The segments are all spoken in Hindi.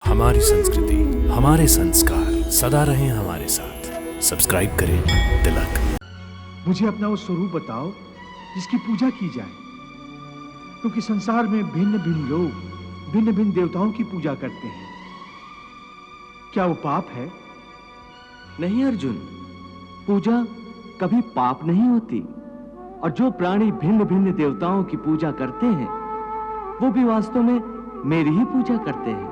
हमारी संस्कृति, हमारे संस्कार सदा रहें हमारे साथ। सब्सक्राइब करें तिलक। मुझे अपना वो स्वरूप बताओ जिसकी पूजा की जाए, क्योंकि संसार में भिन्न भिन्न लोग भिन्न भिन्न देवताओं की पूजा करते हैं। क्या वो पाप है? नहीं अर्जुन, पूजा कभी पाप नहीं होती। और जो प्राणी भिन्न भिन्न देवताओं की पूजा करते हैं वो भी वास्तव में मेरी ही पूजा करते हैं,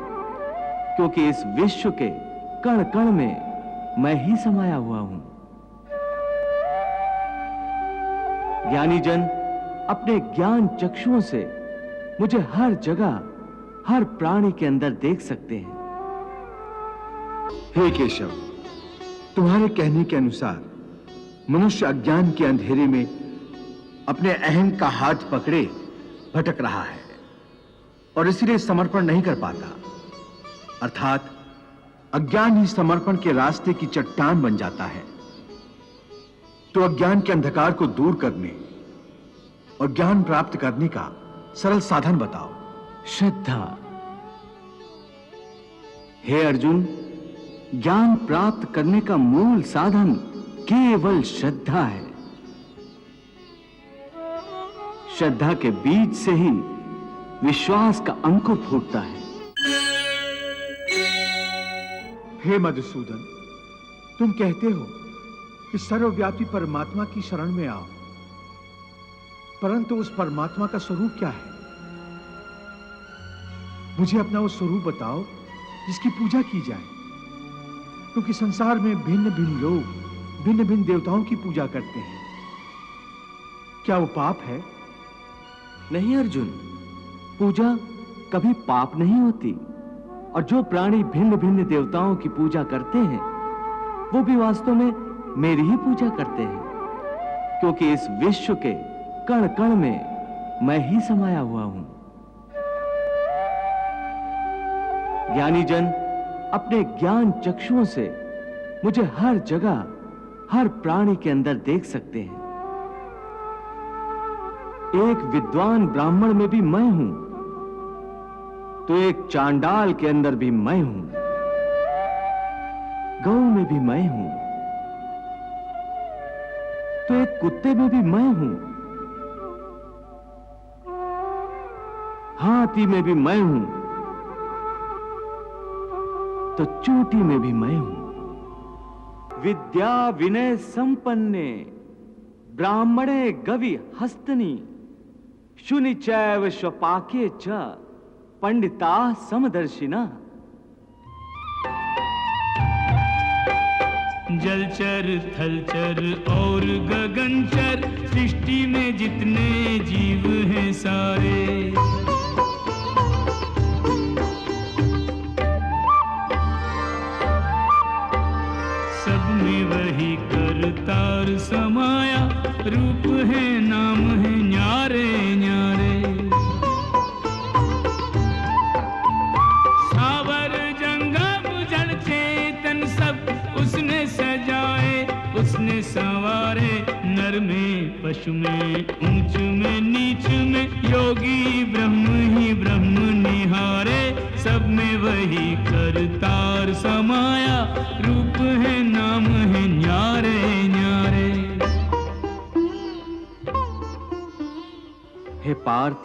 क्योंकि इस विश्व के कण कण में मैं ही समाया हुआ हूं। ज्ञानी जन अपने ज्ञान चक्षुओं से मुझे हर जगह हर प्राणी के अंदर देख सकते हैं। हे केशव, तुम्हारे कहने के अनुसार मनुष्य अज्ञान के अंधेरे में अपने अहं का हाथ पकड़े भटक रहा है और इसलिए समर्पण नहीं कर पाता। अर्थात अज्ञान ही समर्पण के रास्ते की चट्टान बन जाता है। तो अज्ञान के अंधकार को दूर करने और ज्ञान प्राप्त करने का सरल साधन बताओ। श्रद्धा। हे अर्जुन, ज्ञान प्राप्त करने का मूल साधन केवल श्रद्धा है। श्रद्धा के बीज से ही विश्वास का अंकुर फूटता है। हे मधुसूदन, तुम कहते हो कि सर्वव्यापी परमात्मा की शरण में आओ, परंतु उस परमात्मा का स्वरूप क्या है? मुझे अपना वो स्वरूप बताओ जिसकी पूजा की जाए, क्योंकि संसार में भिन्न भिन्न लोग भिन्न भिन्न देवताओं की पूजा करते हैं। क्या वो पाप है? नहीं अर्जुन, पूजा कभी पाप नहीं होती। और जो प्राणी भिन्न भिन्न देवताओं की पूजा करते हैं वो भी वास्तव में मेरी ही पूजा करते हैं, क्योंकि इस विश्व के कण कण में मैं ही समाया हुआ हूं। ज्ञानी जन अपने ज्ञान चक्षुओं से मुझे हर जगह हर प्राणी के अंदर देख सकते हैं। एक विद्वान ब्राह्मण में भी मैं हूं, तो एक चांडाल के अंदर भी मैं हूं, गौ में भी मैं हूं, तो एक कुत्ते में भी मैं हूं, हाथी में भी मैं हूं, तो चोटी में भी मैं हूं। विद्या विनय संपन्ने ब्राह्मणे गवि हस्तनी शुनि चैव स्वपाके च पंडिता समदर्शिना। जलचर थलचर और गगनचर सृष्टि में जितने जीव हैं सारे, सब में वही करतार समाया। रूप है नाम है न्यारे न्यारे। सावर जंगम जड़ चेतन सब उसने सजाए, उसने संवारे। नर में पशु में ऊंच में नीच में योगी ब्रह्म ही ब्रह्म निहारे। सब में वही करतार समाया। रूप है नाम है न्यारे न्यारे। हे पार्थ,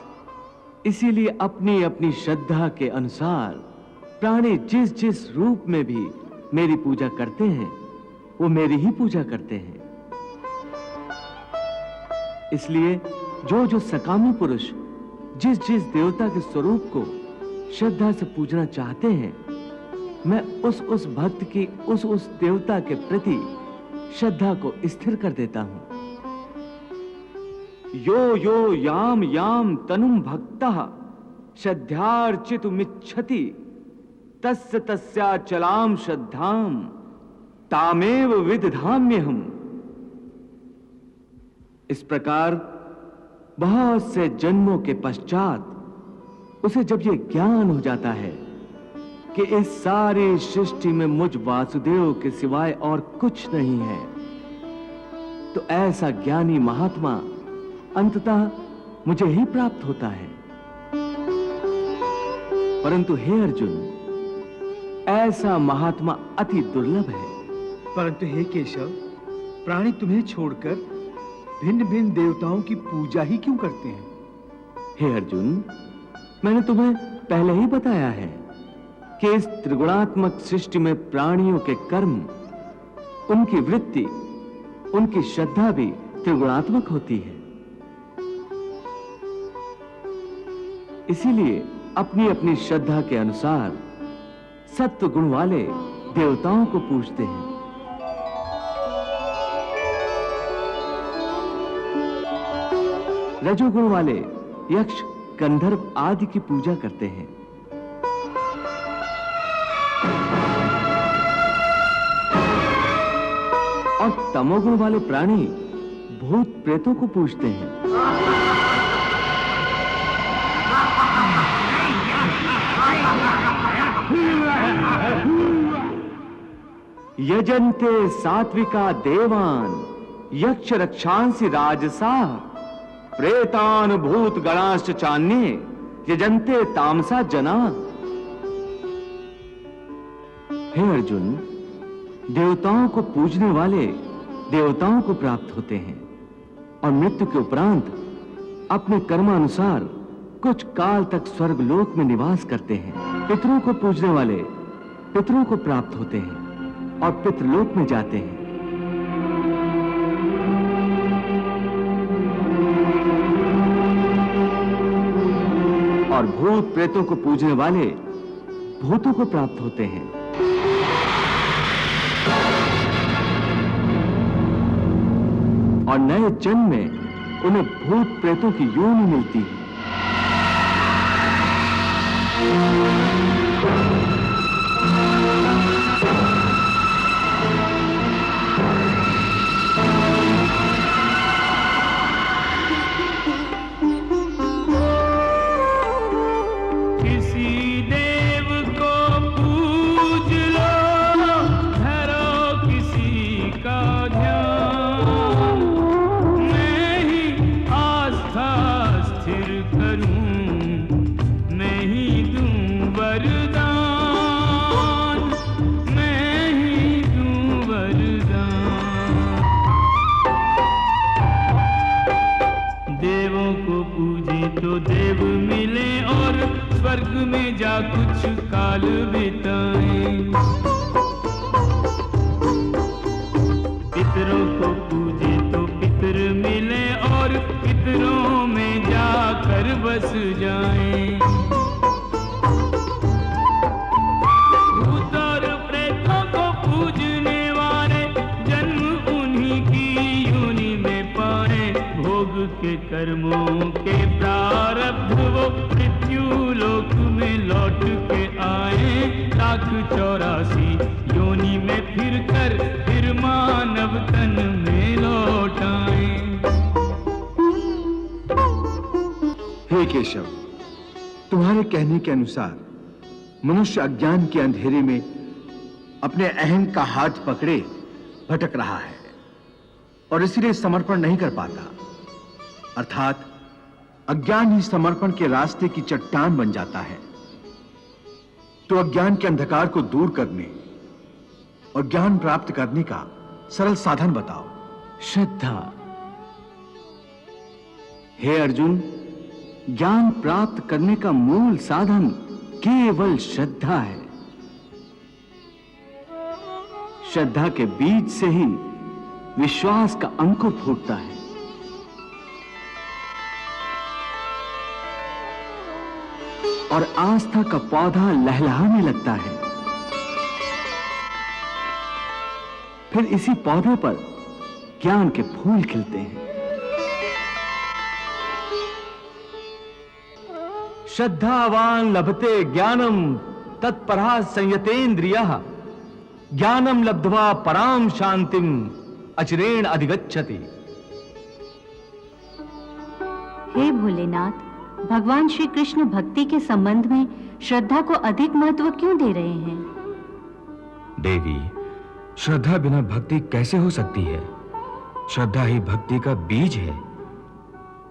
इसीलिए अपनी अपनी श्रद्धा के अनुसार प्राणी जिस जिस रूप में भी मेरी पूजा करते हैं वो मेरी ही पूजा करते हैं। इसलिए जो जो सकामी पुरुष जिस जिस देवता के स्वरूप को श्रद्धा से पूजना चाहते हैं, मैं उस भक्त की उस देवता के प्रति श्रद्धा को स्थिर कर देता हूं। यो यो याम याम तनुम भक्तः श्रद्धार्चितुमिच्छति तस्य तस्याचलाम श्रद्धाम तामेव विदधाम्यहम्। इस प्रकार बहुत से जन्मों के पश्चात उसे जब ये ज्ञान हो जाता है कि इस सारी सृष्टि में मुझ वासुदेव के सिवाय और कुछ नहीं है, तो ऐसा ज्ञानी महात्मा अंततः मुझे ही प्राप्त होता है। परंतु हे अर्जुन, ऐसा महात्मा अति दुर्लभ है। परंतु हे केशव, प्राणी तुम्हें छोड़कर भिन्न भिन्न देवताओं की पूजा ही क्यों करते हैं? हे अर्जुन, मैंने तुम्हें पहले ही बताया है कि इस त्रिगुणात्मक सृष्टि में प्राणियों के कर्म, उनकी वृत्ति, उनकी श्रद्धा भी त्रिगुणात्मक होती है। इसीलिए अपनी अपनी श्रद्धा के अनुसार सत्व गुण वाले देवताओं को पूजते हैं। रजोगुण वाले यक्ष, गंधर्व आदि की पूजा करते हैं। और तमोगुण वाले प्राणी भूत प्रेतों को पूजते हैं। यजन्ते सात्विका देवान यक्ष रक्षांसि राजसा प्रेतान भूत गणाश्च चान्ये यजन्ते तामसा जना। हे अर्जुन, देवताओं को पूजने वाले देवताओं को प्राप्त होते हैं और मृत्यु के उपरांत अपने कर्मानुसार कुछ काल तक स्वर्ग लोक में निवास करते हैं। पितरों को पूजने वाले पितरों को प्राप्त होते हैं और पितृलोक में जाते हैं। और भूत प्रेतों को पूजने वाले भूतों को प्राप्त होते हैं। और नए जन्म में उन्हें भूत प्रेतों की योनि मिलती है। स्वर्ग में जा कुछ काल बिताएं। पितरों को पूजे तो पितर मिले और पितरों में जाकर बस जाएं। भूत और प्रेतों को पूजने वाले जन्म उन्हीं की योनि में पाए। भोग के कर्मों के प्रारब्ध वो लोक में लौट के आए। 1,84 योनि में फिर कर फिर मानव तन में लौट आए। हे केशव, तुम्हारे कहने के अनुसार मनुष्य अज्ञान के अंधेरे में अपने अहं का हाथ पकड़े भटक रहा है और इसीलिए समर्पण नहीं कर पाता। अर्थात अज्ञान ही समर्पण के रास्ते की चट्टान बन जाता है। तो अज्ञान के अंधकार को दूर करने और ज्ञान प्राप्त करने का सरल साधन बताओ। श्रद्धा। हे अर्जुन, ज्ञान प्राप्त करने का मूल साधन केवल श्रद्धा है। श्रद्धा के बीज से ही विश्वास का अंकुर फूटता है। और आस्था का पौधा लहलहाने लगता है। फिर इसी पौधे पर ज्ञान के फूल खिलते हैं। श्रद्धावान लभते ज्ञानम तत्परा संयतेन्द्रियः ज्ञानम लब्ध्वा पराम शांतिम अचिरेण अधिगच्छति। हे भोलेनाथ, भगवान श्री कृष्ण भक्ति के संबंध में श्रद्धा को अधिक महत्व क्यों दे रहे हैं? देवी, श्रद्धा बिना भक्ति कैसे हो सकती है? श्रद्धा ही भक्ति का बीज है।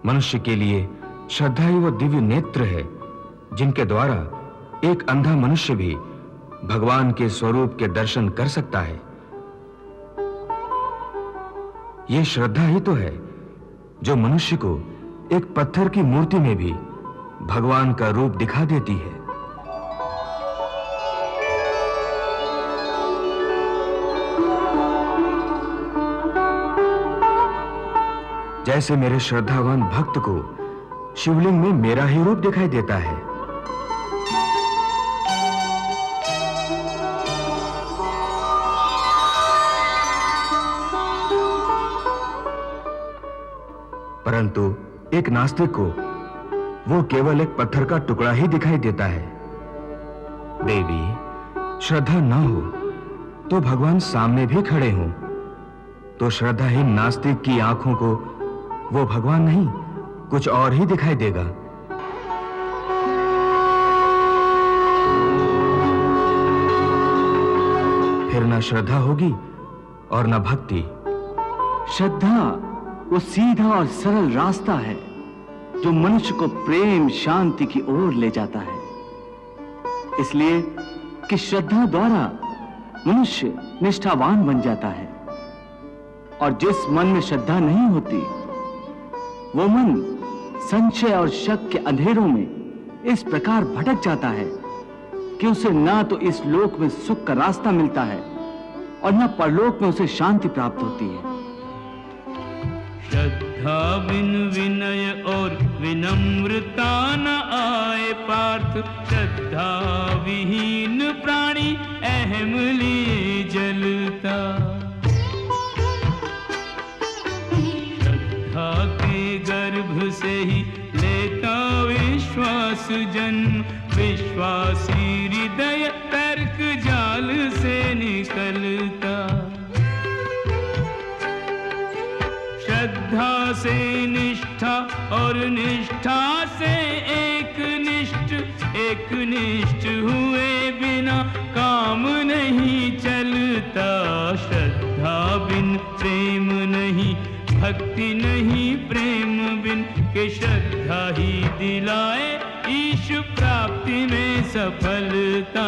मनुष्य के लिए श्रद्धा ही वो दिव्य नेत्र है जिनके द्वारा एक अंधा मनुष्य भी भगवान के स्वरूप के दर्शन कर सकता है। यह श्रद्धा ही तो है जो मनुष्य को एक पत्थर की मूर्ति में भी भगवान का रूप दिखा देती है। जैसे मेरे श्रद्धावान भक्त को शिवलिंग में मेरा ही रूप दिखाई देता है। परंतु एक नास्तिक को वो केवल एक पत्थर का टुकड़ा ही दिखाई देता है। देवी, श्रद्धा न हो तो भगवान सामने भी खड़े हों तो श्रद्धाहीन नास्तिक की आंखों को वो भगवान नहीं कुछ और ही दिखाई देगा। फिर ना श्रद्धा होगी और ना भक्ति। श्रद्धा वो सीधा और सरल रास्ता है जो मनुष्य को प्रेम शांति की ओर ले जाता है। इसलिए कि श्रद्धा द्वारा मनुष्य निष्ठावान बन जाता है, और जिस मन में श्रद्धा नहीं होती वो मन संशय और शक के अंधेरों में इस प्रकार भटक जाता है कि उसे ना तो इस लोक में सुख का रास्ता मिलता है और ना परलोक में उसे शांति प्राप्त होती है। श्रद्धा बिन विनय और विनम्रता न आए पार्थ, श्रद्धा विहीन प्राणी अहम लिए जलता। श्रद्धा के गर्भ से ही लेता विश्वास जन्म, विश्वासी हृदय तर्क जाल से निकलता। श्रद्धा से निष्ठा और निष्ठा से एक निष्ठ हुए बिना काम नहीं चलता। श्रद्धा बिन प्रेम नहीं, भक्ति नहीं प्रेम बिन, के श्रद्धा ही दिलाए ईश प्राप्ति में सफलता।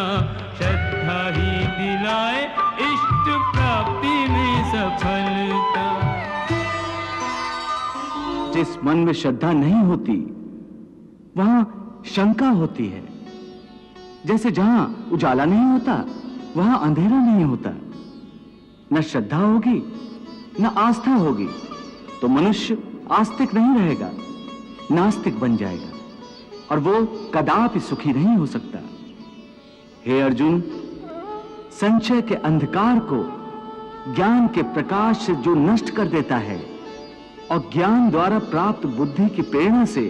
श्रद्धा ही दिलाए इष्ट प्राप्ति में सफलता। जिस मन में श्रद्धा नहीं होती वहां शंका होती है। जैसे जहां उजाला नहीं होता वहां अंधेरा नहीं होता। न श्रद्धा होगी न आस्था होगी तो मनुष्य आस्तिक नहीं रहेगा, नास्तिक बन जाएगा और वो कदापि सुखी नहीं हो सकता। हे अर्जुन, संशय के अंधकार को ज्ञान के प्रकाश से जो नष्ट कर देता है और ज्ञान द्वारा प्राप्त बुद्धि की प्रेरणा से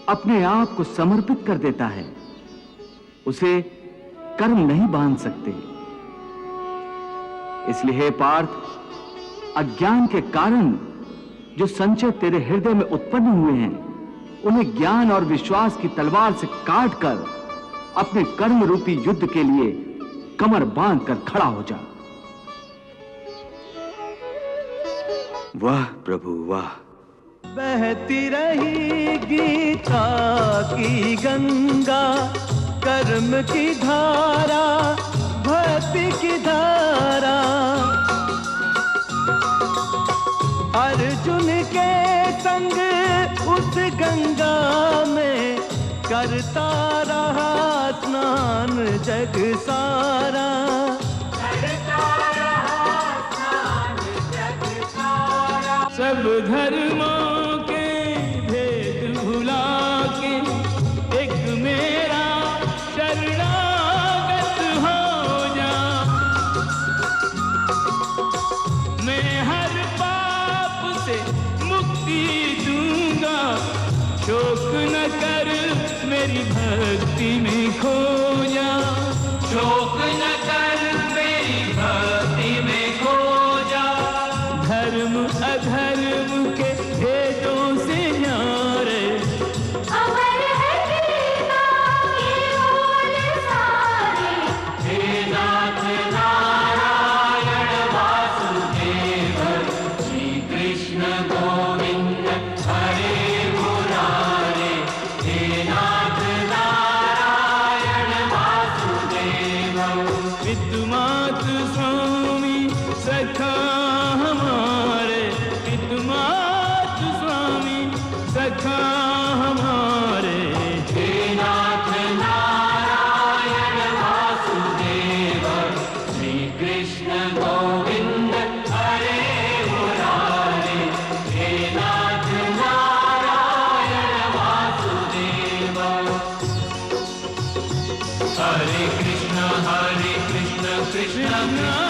अपने आप को समर्पित कर देता है, उसे कर्म नहीं बांध सकते। इसलिए हे पार्थ, अज्ञान के कारण जो संशय तेरे हृदय में उत्पन्न हुए हैं, उन्हें ज्ञान और विश्वास की तलवार से काट कर अपने कर्म रूपी युद्ध के लिए कमर बांध कर खड़ा हो जा। वाह प्रभु वाह। बहती रही गीता की गंगा, कर्म की धारा भक्ति की धारा। अर्जुन के संग उस गंगा में करता रहा स्नान जग सारा। सब धर्मों के भेद भुला के एक मेरा शरणागत हो जा। मैं हर पाप से मुक्ति दूंगा, शोक न कर मेरी भक्ति में खो जा। शोक न कर मेरी भक्ति में खो जा। धर्म अधर्म के भेदों से न्यारे अमर है गीता के बोल सारे। हे नाथ नारायण वासुदेव, श्री कृष्ण गोविंद हरे मुरारे। हे नाथ नारायण पितुमात स्वामी सखा हमारे, पितुमात स्वामी सखा हमारे। हे नाथ नारायण वासुदेव, श्री कृष्ण गोविंद हरे मुरारे। हे नाथ नारायण वासुदेव। हरे कृष्ण कृष्ण कृष्ण